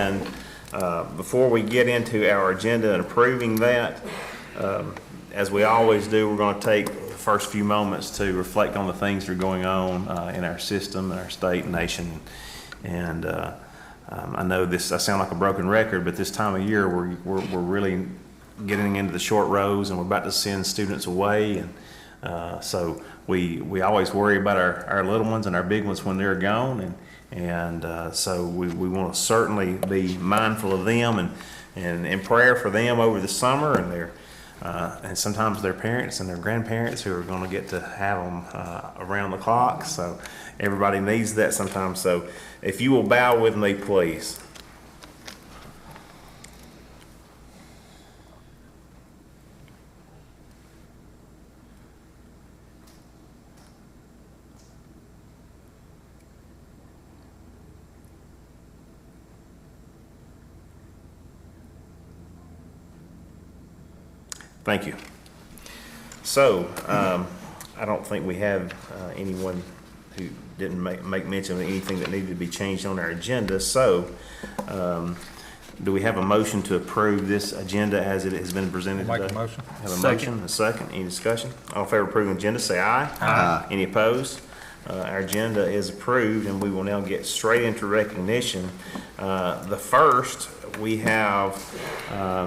And before we get into our agenda and approving that, as we always do, we're going to take the first few moments to reflect on the things that are going on in our system, in our state and nation. And I know I sound like a broken record, but this time of year we're really getting into the short rows, and we're about to send students away. And so we always worry about our little ones and our big ones when they're gone. And so we want to certainly be mindful of them and in prayer for them over the summer and sometimes their parents and their grandparents who are going to get to have them around the clock. So everybody needs that sometimes. So if you will bow with me, please. Thank you. So, I don't think we have anyone who didn't make mention of anything that needed to be changed on our agenda. So, do we have a motion to approve this agenda as it has been presented today? Make a motion. Have a motion, a second. Any discussion? All in favor of approving the agenda, say aye. Aye. Any opposed? Our agenda is approved, and we will now get straight into recognition. The first, we have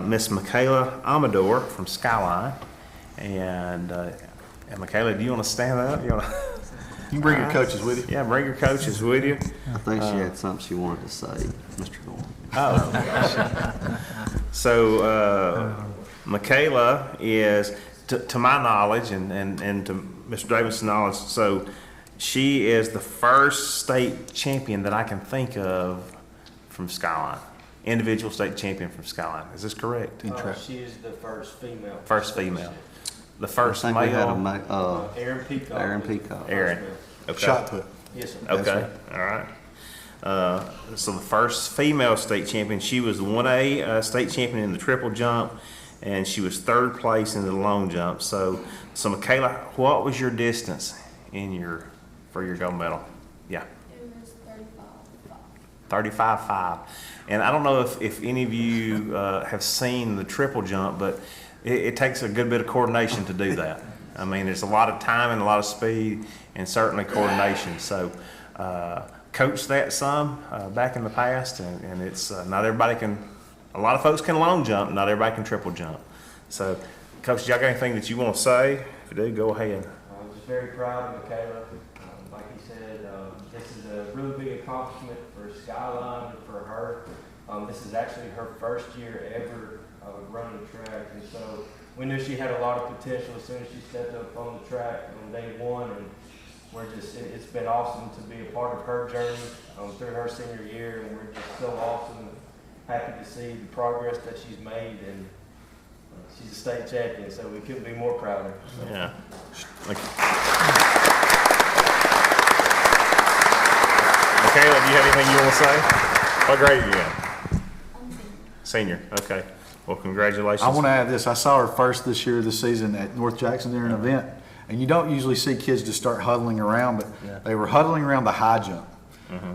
Miss Michaela Amador from Skyline. And Michaela, do you want to stand up? You can bring your coaches with you. Yeah, bring your coaches with you. I think she had something she wanted to say, Mr. Norman. Oh. So Michaela is, to my knowledge and to Mr. Davis's knowledge, so she is the first state champion that I can think of from Skyline. Individual state champion from Skyline. Is this correct? She is the first female. First female. The first I male. think we had Aaron Peacock. Aaron Peacock. Aaron. Okay. Shot put. Yes, sir. Okay. All right. So the first female state champion, she was the 1A state champion in the triple jump, and she was third place in the long jump. So Michaela, what was your distance for your gold medal? Yeah. It was 35.5. And I don't know if any of you have seen the triple jump, but it takes a good bit of coordination to do that. I mean, there's a lot of time and a lot of speed and certainly coordination. So coached that some back in the past, and it's not everybody can, a lot of folks can long jump, not everybody can triple jump. So, Coach, y'all got anything that you want to say? If you do, go ahead. I'm just very proud of Michaela. Like he said, this is a really big accomplishment for Skyline and for her. This is actually her first year ever running track, and so we knew she had a lot of potential as soon as she stepped up on the track on day one, and it's been awesome to be a part of her journey through her senior year, and we're just so awesome and happy to see the progress that she's made, and she's a state champion, so we couldn't be more proud of her. So. Yeah. Michaela, do you have anything you want to say? What grade are you in? Senior. Okay. Well, congratulations. I want to add this. I saw her first this season at North Jackson during an event, and you don't usually see kids just start huddling around, but they were huddling around the high jump.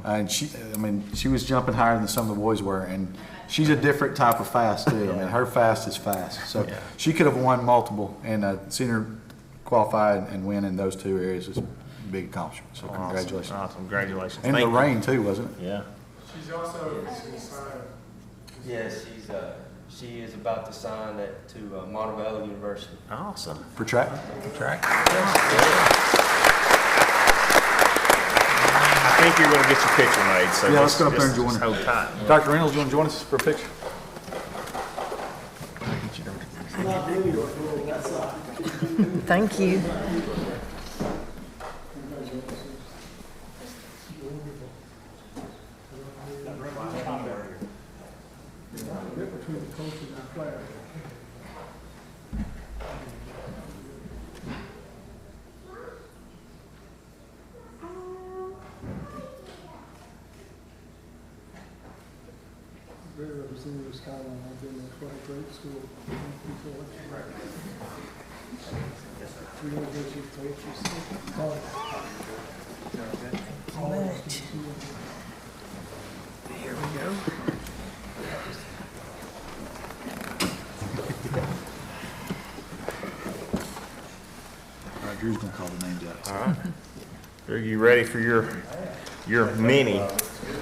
And she was jumping higher than some of the boys were, and she's a different type of fast too. I mean, her fast is fast. So she could have won multiple, and seen her qualify and win in those two areas is a big accomplishment. So congratulations. Awesome. Congratulations. And the rain too, wasn't it? Yeah. She's also Yes, she is about to sign to Montebello University. Awesome. For track? I think you're going to get your picture made. So yeah, let's go up there and join her. Hold tight. Dr. Reynolds, you want to join us for a picture? Thank you. between the coach and our player. Very representative of Skyline. I've been at quite a great school before. We don't go to coaches. Much. Here we go. call the names out. All right. Are you ready for your mini?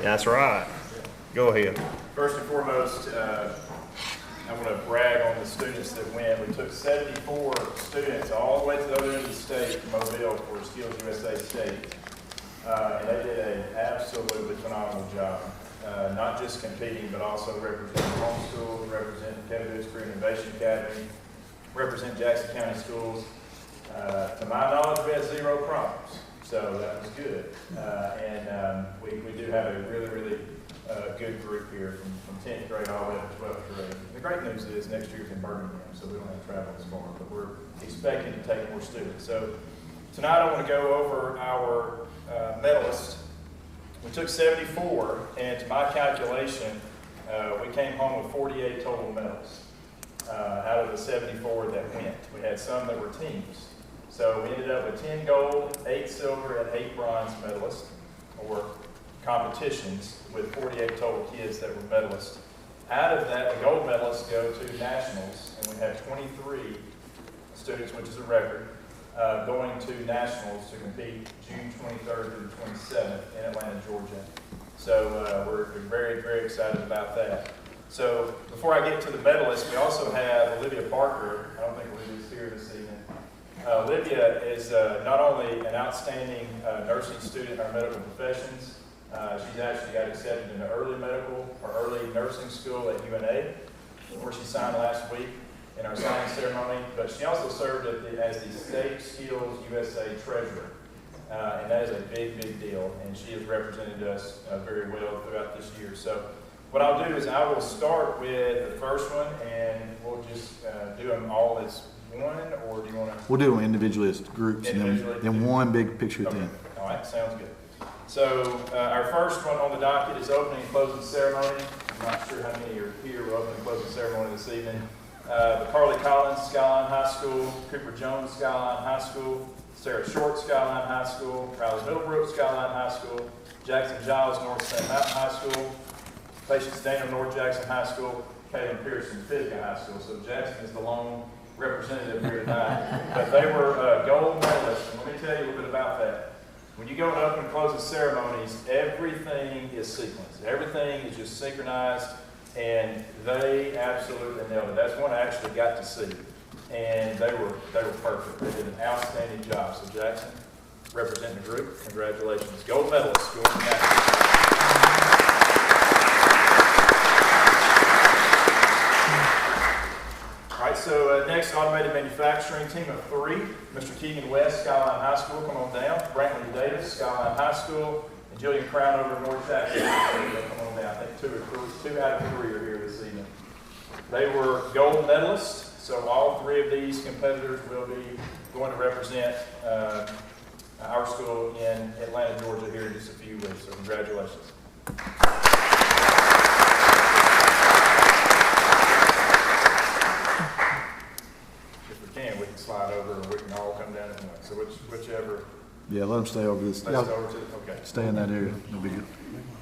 That's right. Go ahead. First and foremost, I want to brag on the students that went. We took 74 students all the way to the other end of the state, Mobile, for Skills USA State. And they did an absolutely phenomenal job. Not just competing, but also representing homeschool, representing Kevin Career Innovation Academy, represent Jackson County Schools. To my knowledge, we had 0 problems, so that was good. We do have a really good group here from 10th grade all the way to 12th grade. The great news is next year's in Birmingham, so we don't have to travel as far, but we're expecting to take more students. So tonight I want to go over our medalists. We took 74, and to my calculation, we came home with 48 total medals out of the 74 that went. We had some that were teams. So we ended up with 10 gold, 8 silver, and 8 bronze medalists, or competitions, with 48 total kids that were medalists. Out of that, the gold medalists go to nationals, and we had 23 students, which is a record, going to nationals to compete June 23rd through the 27th in Atlanta, Georgia. So we're very excited about that. So before I get to the medalists, we also have Olivia Parker. I don't think Olivia's here this evening. Olivia is not only an outstanding nursing student in our medical professions, she's actually got accepted into early medical or early nursing school at UNA, where she signed last week in our signing ceremony, but she also served as the State Skills USA Treasurer, and that is a big deal, and she has represented us very well throughout this year. So what I'll do is I will start with the first one, and we'll just do them all as one, or do you want to? We'll do them individually as groups, and then one big picture at the Okay. end. All right, sounds good. So our first one on the docket is opening and closing ceremony. I'm not sure how many are here for opening and closing ceremony this evening. The Carly Collins, Skyline High School, Cooper Jones, Skyline High School, Sarah Short, Skyline High School, Riley Middlebrook, Skyline High School, Jackson Giles, North Sand Mountain High School, Patience Daniel, North Jackson High School, Caitlin Pearson, Pisgah High School. So Jackson is the lone representative here tonight. But they were gold medalists, and let me tell you a little bit about that. When you go to open and closing ceremonies, everything is sequenced. Everything is just synchronized, and they absolutely nailed it. That's one I actually got to see, and they were perfect. They did an outstanding job. So Jackson, representing the group, congratulations. Gold medalists going to nationals. All right, so next, automated manufacturing, team of 3. Mr. Keegan West, Skyline High School, come on down. Brantley Davis, Skyline High School, and Jillian Crown over at North Jackson. Come on down. I think 2 out of 3 are here this evening. They were gold medalists, so all 3 of these competitors will be going to represent our school in Atlanta, Georgia here in just a few weeks, so congratulations. We can slide over, or we can all come down at once. So whichever. Yeah, let them stay over this. Let's go over to, okay. Stay in that area. It'll be good.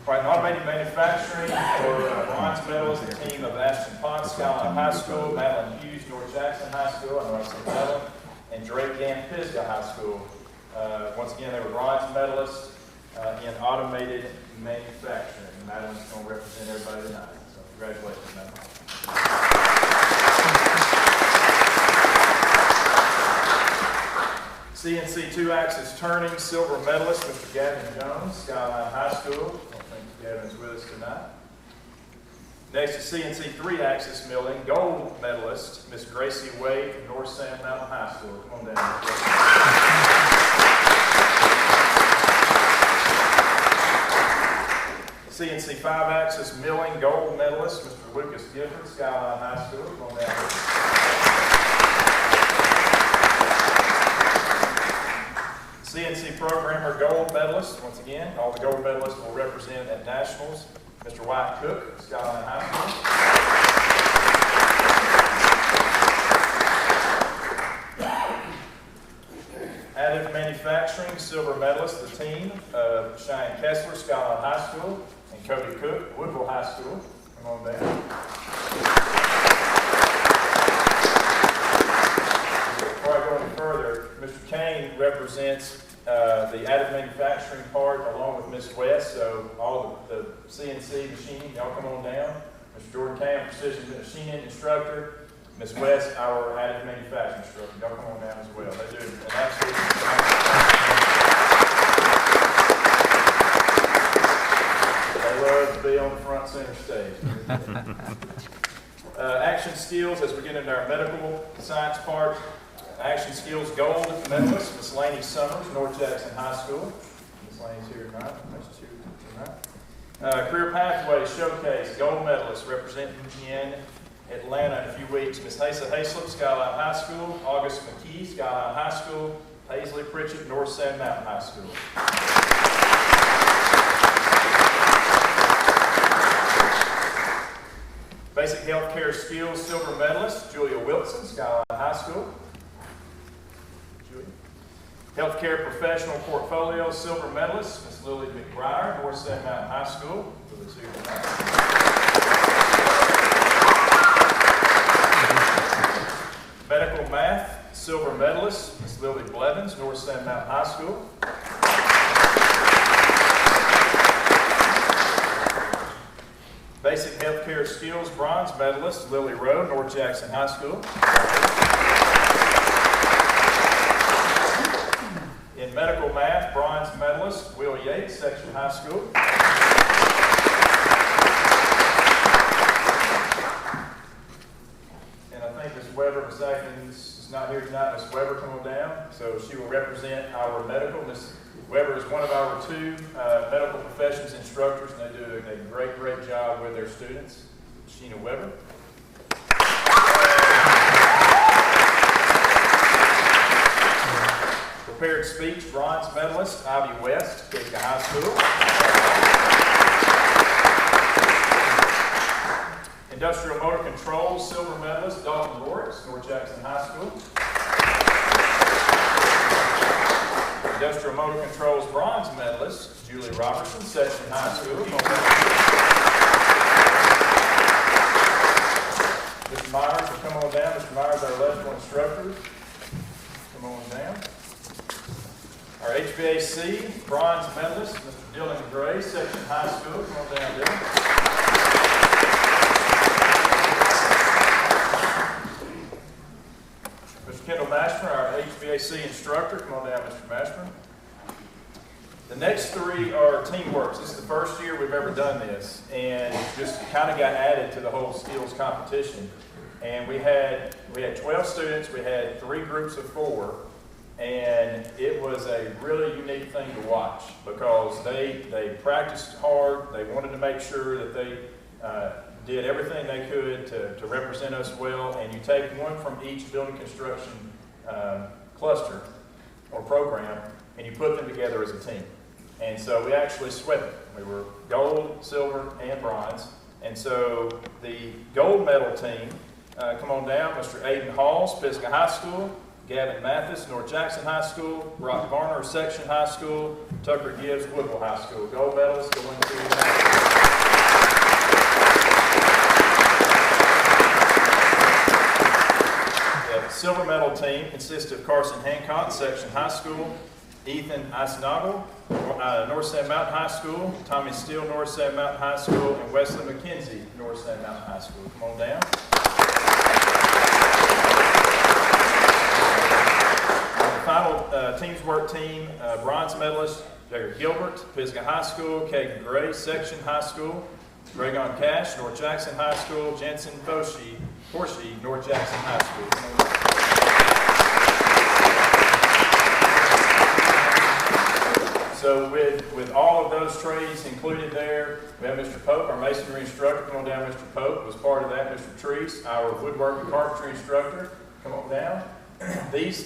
All right, automated manufacturing for bronze medals, the team of Ashton Potts, Skyline High School, Madeline Hughes, North Jackson High School, I know I said Madeline, and Drake Gann, Pisgah High School. Once again, they were bronze medalists in automated manufacturing. Madeline's going to represent everybody tonight. So congratulations, Madeline. CNC 2-axis turning, silver medalist, Mr. Gavin Jones, Skyline High School. I don't think Gavin's with us tonight. Next is CNC 3-axis milling, gold medalist, Miss Gracie Wade from North Sand Mountain High School. Come on down. CNC 5-axis milling, gold medalist, Mr. Lucas Gifford, Skyline High School. Come on down. CNC programmer gold medalist, once again, all the gold medalists will represent at nationals. Mr. White Cook, Skyline High School. Additive manufacturing, silver medalist, the team of Cheyenne Kessler, Skyline High School, and Cody Cook, Woodville High School. Come on down. Before I go any further, Mr. Kane represents represents the additive manufacturing part along with Ms. West. So all the CNC machining, y'all come on down. Mr. Jordan Camp, precision machining instructor. Ms. West, our additive manufacturing instructor. Y'all come on down as well. They do an absolute They love to be on the front center stage. Action skills, as we get into our medical science part. Action skills gold medalist, Miss Laney Summers, North Jackson High School. Miss Laney's here tonight. Nice to see you tonight. Career Pathways Showcase, gold medalist representing in Atlanta in a few weeks. Miss Hasa Hayslip, Skyline High School. August McKee, Skyline High School. Paisley Pritchett, North Sand Mountain High School. Basic Healthcare Skills silver medalist, Julia Wilson, Skyline High School. Julia. Healthcare Professional Portfolio silver medalist, Miss Lily McBriar, North Sand Mountain High School. Lily's here tonight. Medical Math silver medalist, Miss Lily Blevins, North Sand Mountain High School. Basic Healthcare Skills bronze medalist, Lily Rowe, North Jackson High School. In Medical Math, bronze medalist, Will Yates, Section High School. And I think Ms. Weber, Ms. Atkins is not here tonight. Ms. Weber, come on down. So she will represent our medical. Ms. Weber is one of our two medical professions instructors, and they do a great, great job with their students. Sheena Weber. Prepared speech, bronze medalist, Ivy West, Kitca High School. Industrial Motor Controls, silver medalist, Dalton Lawrence, North Jackson High School. Industrial Motor Controls bronze medalist, Julie Robertson, Section High School. Mr. Myers will come on down. Mr. Myers, our electrical instructor. Come on down. Our HVAC bronze medalist, Mr. Dylan Gray, Section High School. Come on down, Dylan. Mr. Kendall Mashburn, our HVAC instructor. Come on down, Mr. Mashburn. The next three are teamwork. This is the first year we've ever done this, and it just kind of got added to the whole skills competition. And we had 12 students. We had 3 groups of 4, and it was a really unique thing to watch because they practiced hard. They wanted to make sure that they did everything they could to represent us well. And you take one from each building construction cluster or program, and you put them together as a team. And so we actually swept it. We were gold, silver, and bronze. And so the gold medal team, come on down, Mr. Aiden Hall, Pisgah High School, Gavin Mathis, North Jackson High School, Brock Varner, Section High School, Tucker Gibbs, Woodville High School. Gold medals going to the silver medal team consists of Carson Hancock, Section High School, Ethan Isnagle, North Sand Mountain High School, Tommy Steele, North Sand Mountain High School, and Wesley McKenzie, North Sand Mountain High School. Come on down. And the final teams work team, bronze medalist, Jagger Gilbert, Pisgah High School, Kagan Gray, Section High School, Dragon Cash, North Jackson High School, Jensen Horsey, North Jackson High School. So with all of those trades included there, we have Mr. Pope, our masonry instructor. Come on down, Mr. Pope. Was part of that, Mr. Treese, our woodwork and carpentry instructor. Come on down.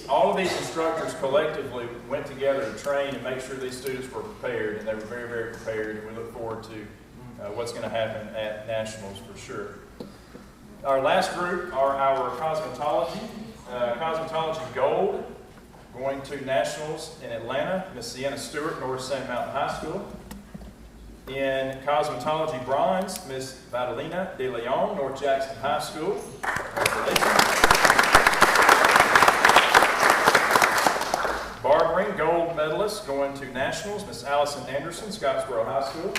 All of these instructors collectively went together to train and make sure these students were prepared, and they were very, very prepared, and we look forward to what's going to happen at Nationals for sure. Our last group are our cosmetology gold, going to Nationals in Atlanta, Miss Sienna Stewart, North Sand Mountain High School. In cosmetology bronze, Miss Madalena De Leon, North Jackson High School. Congratulations. Barbering spring gold medalist going to nationals, Miss Allison Anderson, Scottsboro High School.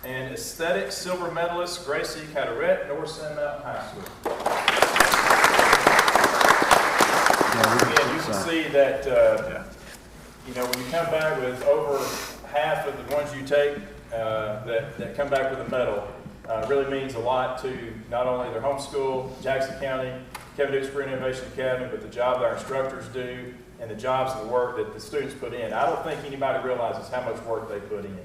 And aesthetic silver medalist, Gracie Carteret, North Sand Mountain High School. Again, you can see that, when you come back with over half of the ones you take that come back with a medal, really means a lot to not only their home school, Jackson County, Kevin Dukes Career Innovation Academy, but the job that our instructors do and the jobs and the work that the students put in. I don't think anybody realizes how much work they put in.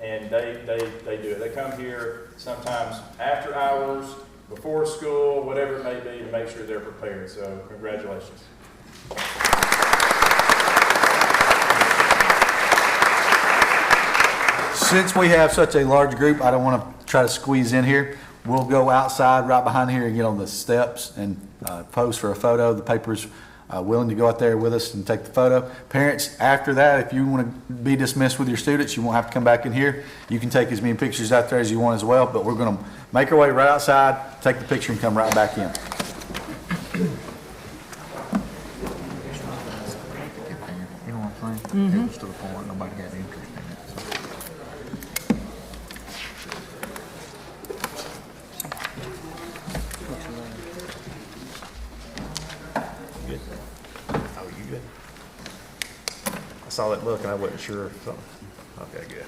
And they do it. They come here sometimes after hours, before school, whatever it may be, to make sure they're prepared. So congratulations. Since we have such a large group, I don't want to try to squeeze in here. We'll go outside right behind here and get on the steps and pose for a photo. The paper's willing to go out there with us and take the photo. Parents, after that, if you want to be dismissed with your students, you won't have to come back in here. You can take as many pictures out there as you want as well, but we're going to make our way right outside, take the picture, and come right back in. You know what I'm saying? It was to the point nobody had interest in it. Good. Oh, you good? I saw that look and I wasn't sure if something. Okay, good.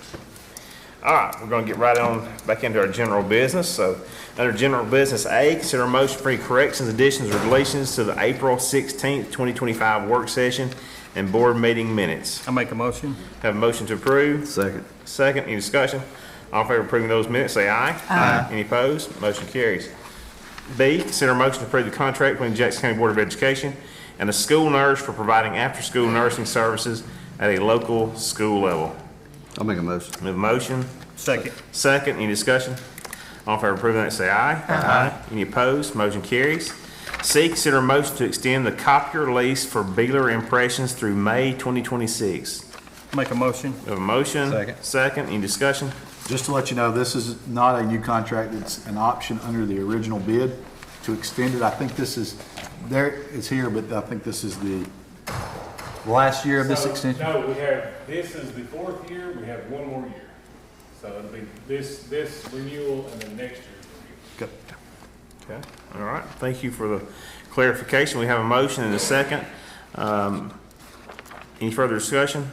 All right, we're going to get right on back into our general business. So, under general business A, consider a motion for any corrections, additions, or deletions to the April 16th, 2025 work session and board meeting minutes. I make a motion. Have a motion to approve. Second. Second, any discussion? All in favor of approving those minutes, say aye. Aye. Any opposed? Motion carries. B, consider a motion to approve the contract between the Jackson County Board of Education and a school nurse for providing after-school nursing services at a local school level. I'll make a motion. We have a motion. Second. Second, any discussion? All in favor of approving that, say aye. Aye. Any opposed? Motion carries. C, consider a motion to extend the copier lease for Beeler Impressions through May 2026. Make a motion. We have a motion. Second. Second, any discussion? Just to let you know, this is not a new contract. It's an option under the original bid to extend it. I think this is, it's here, but I think this is the last year of this extension. No, this is the 4th year, we have one more year. So it'll be this renewal and then next year's renewal. Okay. Okay, all right. Thank you for the clarification. We have a motion and a second. Any further discussion?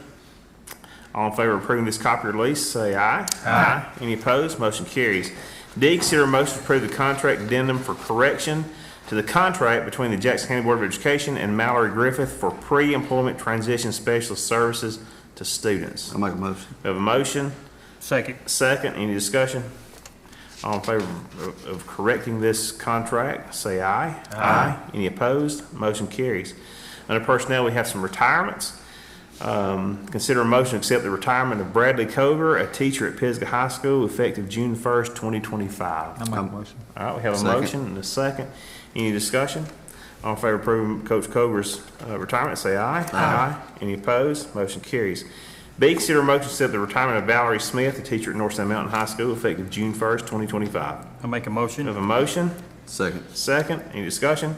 All in favor of approving this copier lease, say aye. Aye. Any opposed? Motion carries. D, consider a motion to approve the contract addendum for correction to the contract between the Jackson County Board of Education and Mallory Griffith for pre-employment transition specialist services to students. I'll make a motion. We have a motion. Second. Second, any discussion? All in favor of correcting this contract, say aye. Aye. Any opposed? Motion carries. Under personnel, we have some retirements. Consider a motion to accept the retirement of Bradley Coger, a teacher at Pisgah High School, effective June 1st, 2025. I make a motion. All right, we have a Second. motion and a second. Any discussion? All in favor of approving Coach Coger's retirement, say aye. Aye. Any opposed? Motion carries. B, consider a motion to accept the retirement of Valerie Smith, a teacher at North Sand Mountain High School, effective June 1st, 2025. I make a motion. We have a motion. Second. Second. Any discussion?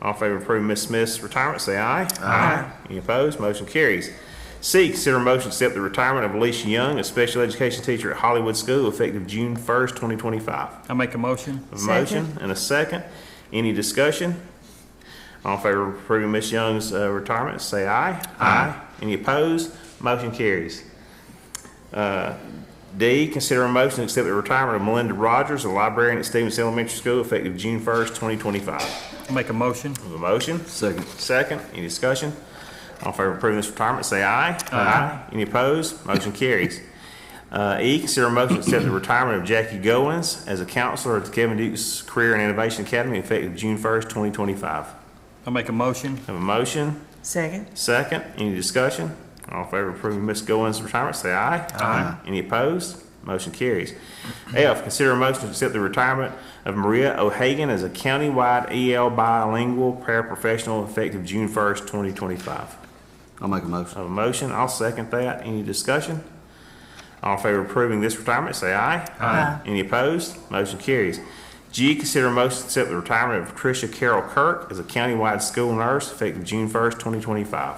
All in favor of approving Ms. Smith's retirement, say aye. Aye. Any opposed? Motion carries. C, consider a motion to accept the retirement of Alicia Young, a special education teacher at Hollywood School, effective June 1st, 2025. I make a motion. A motion and a second. Any discussion? All in favor of approving Ms. Young's retirement, say aye. Aye. Any opposed? Motion carries. D, consider a motion to accept the retirement of Melinda Rogers, a librarian at Stevens Elementary School, effective June 1st, 2025. I make a motion. We have a motion. Second. Second. Any discussion? All in favor of approving this retirement, say aye. Aye. Any opposed? Motion carries. E, consider a motion to accept the retirement of Jackie Goins as a counselor at the Kevin Dukes Career and Innovation Academy, effective June 1st, 2025. I make a motion. Have a motion. Second. Second. Any discussion? All in favor of approving Ms. Goins' retirement, say aye. Aye. Any opposed? Motion carries. F, consider a motion to accept the retirement of Maria O'Hagan as a countywide EL bilingual paraprofessional, effective June 1st, 2025. I'll make a motion. I have a motion. I'll second that. Any discussion? All in favor of approving this retirement, say aye. Aye. Any opposed? Motion carries. G, consider a motion to accept the retirement of Patricia Carroll Kirk as a countywide school nurse effective June 1st, 2025.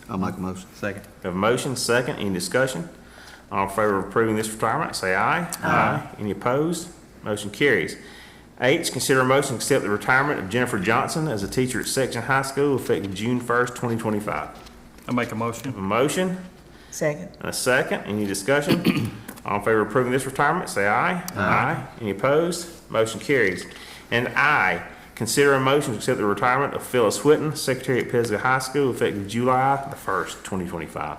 I'll make a motion. Second. We have a motion, second, any discussion? All in favor of approving this retirement, say aye. Aye. Any opposed? Motion carries. H, consider a motion to accept the retirement of Jennifer Johnson as a teacher at Section High School effective June 1st, 2025. I'll make a motion. A motion Second. and a second, any discussion? All in favor of approving this retirement, say aye. Aye. Any opposed? Motion carries. And I, consider a motion to accept the retirement of Phyllis Whitten, secretary at Pisgah High School effective July the 1st, 2025.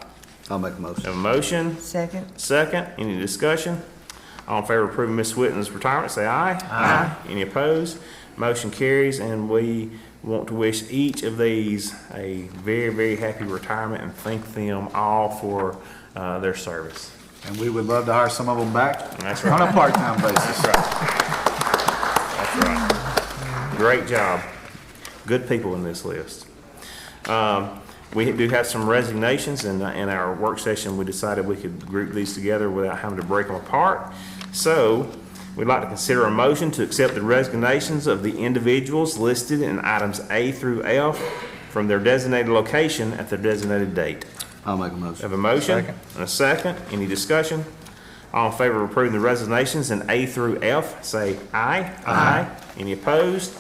I'll make a motion. Have a motion? Second. Second, any discussion? All in favor of approving Ms. Whitten's retirement, say aye. Aye. Any opposed? Motion carries, and we want to wish each of these a very, very happy retirement and thank them all for their service. And we would love to hire some of them back That's on right. a part-time basis. That's right. That's right. Great job. Good people in this list. We do have some resignations, and in our work session, we decided we could group these together without having to break them apart. So, we'd like to consider a motion to accept the resignations of the individuals listed in items A through F from their designated location at their designated date. I'll make a Have motion. a motion? Second. And a second. Any discussion? All in favor of approving the resignations in A through F, say aye. Aye. Any opposed?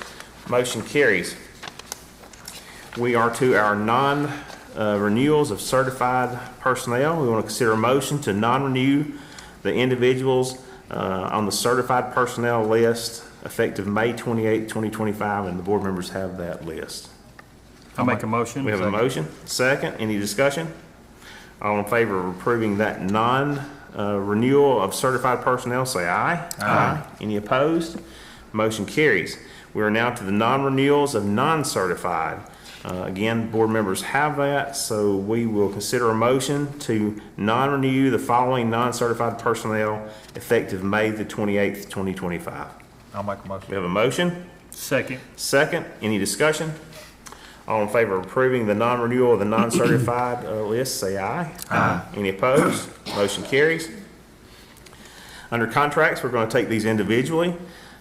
Motion carries. We are to our non-renewals of certified personnel. We want to consider a motion to non-renew the individuals on the certified personnel list effective May 28, 2025, and the board members have that list. I'll make a motion. We have a motion, second, any discussion? All in favor of approving that non-renewal of certified personnel, say aye. Aye. Any opposed? Motion carries. We are now to the non-renewals of non-certified. Again, board members have that, so we will consider a motion to non-renew the following non-certified personnel effective May the 28th, 2025. I'll make a motion. We have a motion, Second. second, any discussion? All in favor of approving the non-renewal of the non-certified list, say aye. Aye. Any opposed? Motion carries. Under contracts, we're going to take these individually.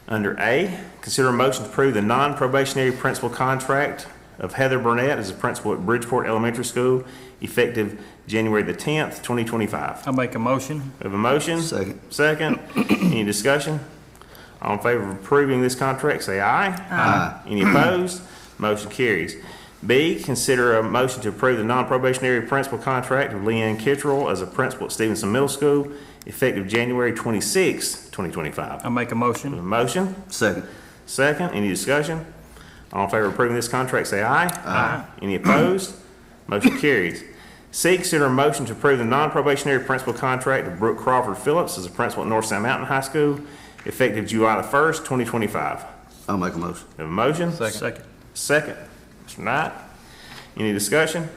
Under A, consider a motion to approve the non-probationary principal contract of Heather Burnett as a principal at Bridgeport Elementary School, effective January the 10th, 2025. I'll make a motion. We have a motion? Second. Second. Any discussion? All in favor of approving this contract, say aye. Aye. Any opposed? Motion carries. B, consider a motion to approve the non-probationary principal contract of Leanne Kittrell as a principal at Stevenson Middle School, effective January 26, 2025. I'll make a We have a motion. motion? Second. Second. Any discussion? All in favor of approving this contract, say aye. Aye. Any opposed? Motion carries. C, consider a motion to approve the non-probationary principal contract of Brooke Crawford Phillips as a principal at North Sound Mountain High School, effective July the 1st, 2025. I'll make a motion. We have a motion? Second. Second. Mr. Knight. Any discussion?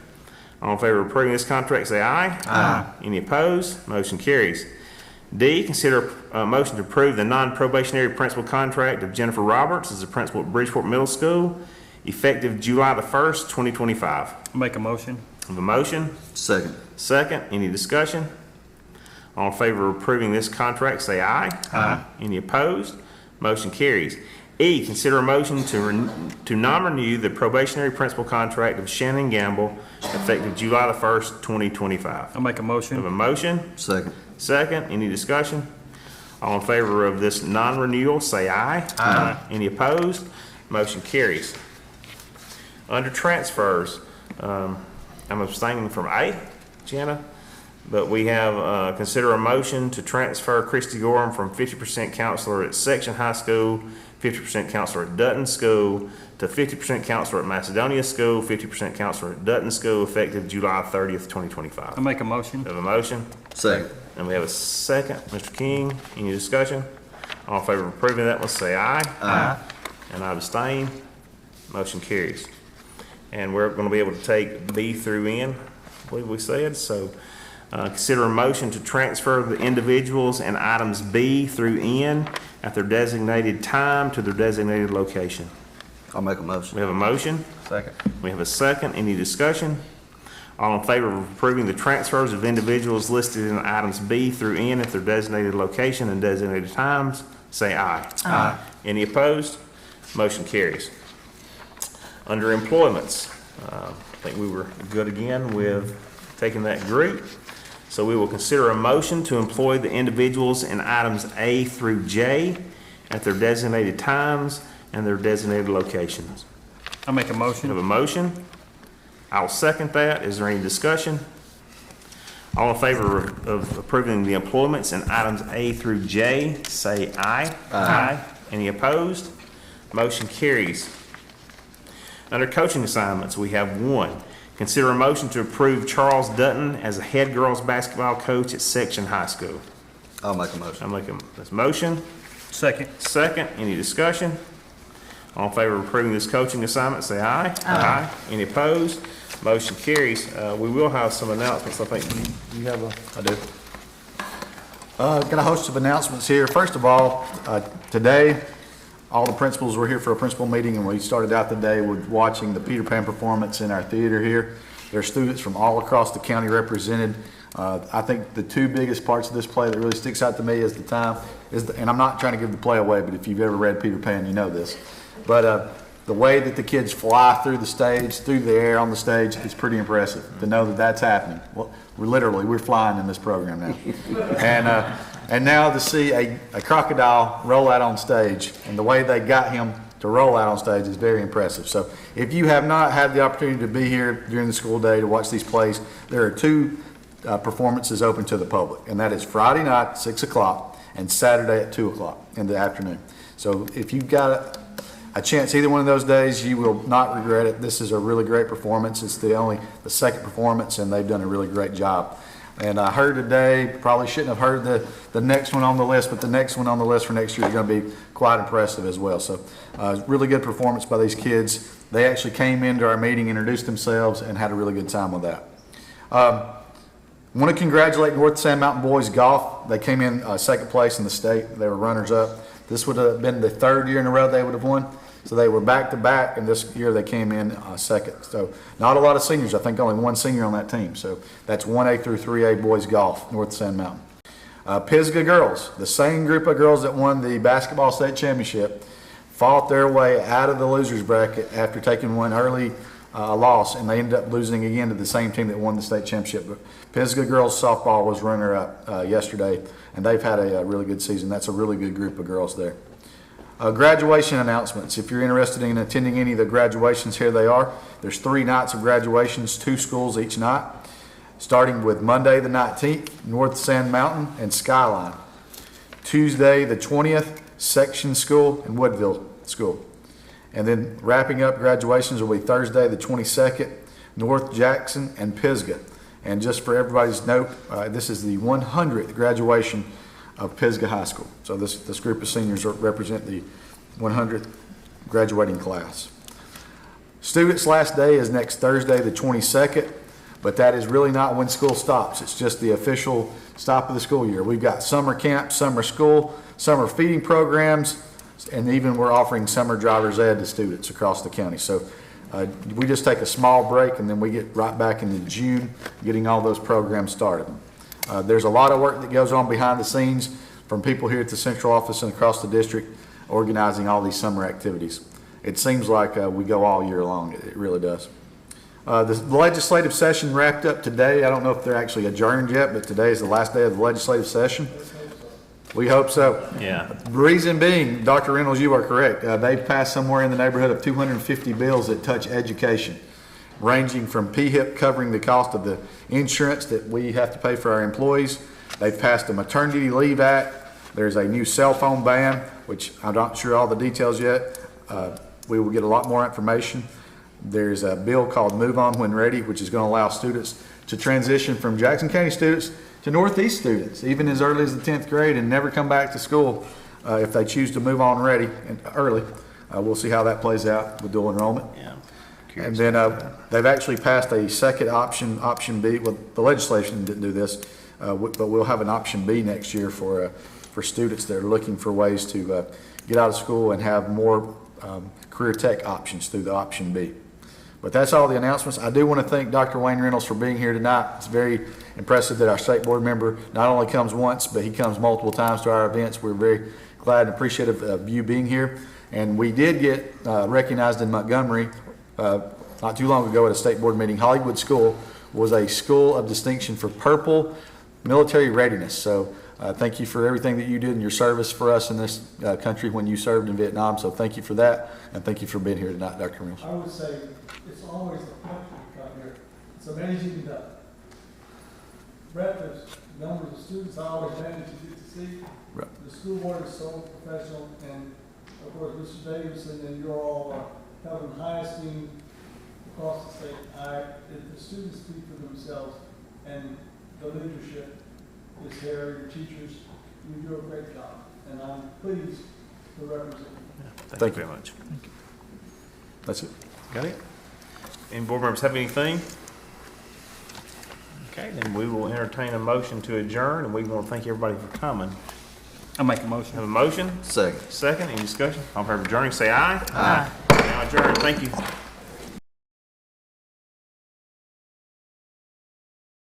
All in favor of approving this contract, say aye. Aye. Any opposed? Motion carries. D, consider a motion to approve the non-probationary principal contract of Jennifer Roberts as a principal at Bridgeport Middle School, effective July the 1st, 2025. I'll make a motion. Have a motion? Second. Second. Any discussion? All in favor of approving this contract, say aye. Aye. Any opposed? Motion carries. E, consider a motion to non-renew the probationary principal contract of Shannon Gamble, effective July the 1st, 2025. I'll make a Have motion. a motion? Second. Second. Any discussion? All in favor of this non-renewal, say aye. Aye. Any opposed? Motion carries. Under transfers, I'm abstaining from A, Jana, but we have, consider a motion to transfer Christy Gorham from 50% counselor at Section High School, 50% counselor at Dutton School, to 50% counselor at Macedonia School, 50% counselor at Dutton School, effective July 30th, 2025. I'll make a motion. Have a motion? Second. And we have a second. Mr. King, any discussion? All in favor of approving that one, say aye. Aye. And I abstain. Motion carries. And we're going to be able to take B through N, I believe we said. So consider a motion to transfer the individuals in items B through N at their designated time to their designated location. I'll make a We motion. have a motion. Second. We have a second. Any discussion? All in favor of approving the transfers of individuals listed in items B through N at their designated location and designated times, say aye. Aye. Any opposed? Motion carries. Under employments, I think we were good again with taking that group. So we will consider a motion to employ the individuals in items A through J at their designated times and their designated locations. I'll make a We motion. have a motion. I'll second that. Is there any discussion? All in favor of approving the employments in items A through J, say aye. Aye. Any opposed? Motion carries. Under coaching assignments, we have one. Consider a motion to approve Charles Dutton as a head girls basketball coach at Section High School. I'll make a motion. I'm making this motion. Second. Second, any discussion? All in favor of approving this coaching assignment, say aye. Aye. Any opposed? Motion carries. We will have some announcements. I think you have a... I do. Got a host of announcements here. First of all, today, all the principals were here for a principal meeting, and we started out the day with watching the Peter Pan performance in our theater here. There are students from all across the county represented. I think the two biggest parts of this play that really sticks out to me is the time, and I'm not trying to give the play away, but if you've ever read Peter Pan, you know this. But the way that the kids fly through the stage, through the air on the stage, is pretty impressive to know that that's happening. Well, we're flying in this program now. And now to see a crocodile roll out on stage, and the way they got him to roll out on stage is very impressive. So if you have not had the opportunity to be here during the school day to watch these plays, there are two performances open to the public, and that is Friday night at 6 o'clock and Saturday at 2 o'clock in the afternoon. So if you've got a chance either one of those days, you will not regret it. This is a really great performance. It's the second performance, and they've done a really great job. And I heard today, probably shouldn't have heard the next one on the list, but the next one on the list for next year is going to be quite impressive as well. So really good performance by these kids. They actually came into our meeting, introduced themselves, and had a really good time with that. I want to congratulate North Sand Mountain Boys Golf. They came in second place in the state. They were runners up. This would have been the third year in a row they would have won. So they were back to back, and this year they came in second. So not a lot of seniors. I think only one senior on that team. So that's 1A through 3A boys golf, North Sand Mountain. Pisgah girls, the same group of girls that won the basketball state championship, fought their way out of the losers bracket after taking one early loss, and they ended up losing again to the same team that won the state championship. But Pisgah girls softball was runner-up yesterday, and they've had a really good season. That's a really good group of girls there. Graduation announcements. If you're interested in attending any of the graduations, here they are. There's 3 nights of graduations, 2 schools each night, starting with Monday the 19th, North Sand Mountain and Skyline. Tuesday the 20th, Section School and Woodville School. And then wrapping up graduations will be Thursday the 22nd, North Jackson and Pisgah. And just for everybody's note, this is the 100th graduation of Pisgah High School. So this group of seniors represent the 100th graduating class. Students' last day is next Thursday the 22nd, but that is really not when school stops. It's just the official stop of the school year. We've got summer camp, summer school, summer feeding programs, and even we're offering summer driver's ed to students across the county. So we just take a small break, and then we get right back into June getting all those programs started. There's a lot of work that goes on behind the scenes from people here at the central office and across the district organizing all these summer activities. It seems like we go all year long. It really does. The legislative session wrapped up today. I don't know if they're actually adjourned yet, but today is the last day of the legislative session. We hope so. Yeah. The reason being, Dr. Reynolds, you are correct. They've passed somewhere in the neighborhood of 250 bills that touch education, ranging from PHIP covering the cost of the insurance that we have to pay for our employees. They've passed a Maternity Leave Act. There's a new cell phone ban, which I'm not sure all the details yet. We will get a lot more information. There's a bill called Move On When Ready, which is going to allow students to transition from Jackson County students to Northeast students, even as early as the 10th grade, and never come back to school if they choose to move on ready and early. We'll see how that plays out with dual enrollment. Yeah. And then they've actually passed a second option, option B. Well, the legislation didn't do this, but we'll have an option B next year for students that are looking for ways to get out of school and have more career tech options through the option B. But that's all the announcements. I do want to thank Dr. Wayne Reynolds for being here tonight. It's very impressive that our state board member not only comes once, but he comes multiple times to our events. We're very glad and appreciative of you being here. And we did get recognized in Montgomery not too long ago at a state board meeting. Hollywood School was a school of distinction for purple military readiness. So thank you for everything that you did in your service for us in this country when you served in Vietnam. So thank you for that, and thank you for being here tonight, Dr. Mills. I would say it's always a pleasure to come here. It's amazing the breadth of numbers of students I always manage to get to see. Right. The school board is so professional, and of course, Mr. Davidson and you're all held in high esteem across the state. If the students speak for themselves, and the leadership is here, your teachers, you do a great job, and I'm pleased to represent you. Thank you very much. That's it. Got it? Any board members have anything? Okay, then we will entertain a motion to adjourn, and we want to thank everybody for coming. I'll make a motion. Have a motion? Second. Second, any discussion? All in favor of adjourning, say aye. Aye. Now adjourned, thank you.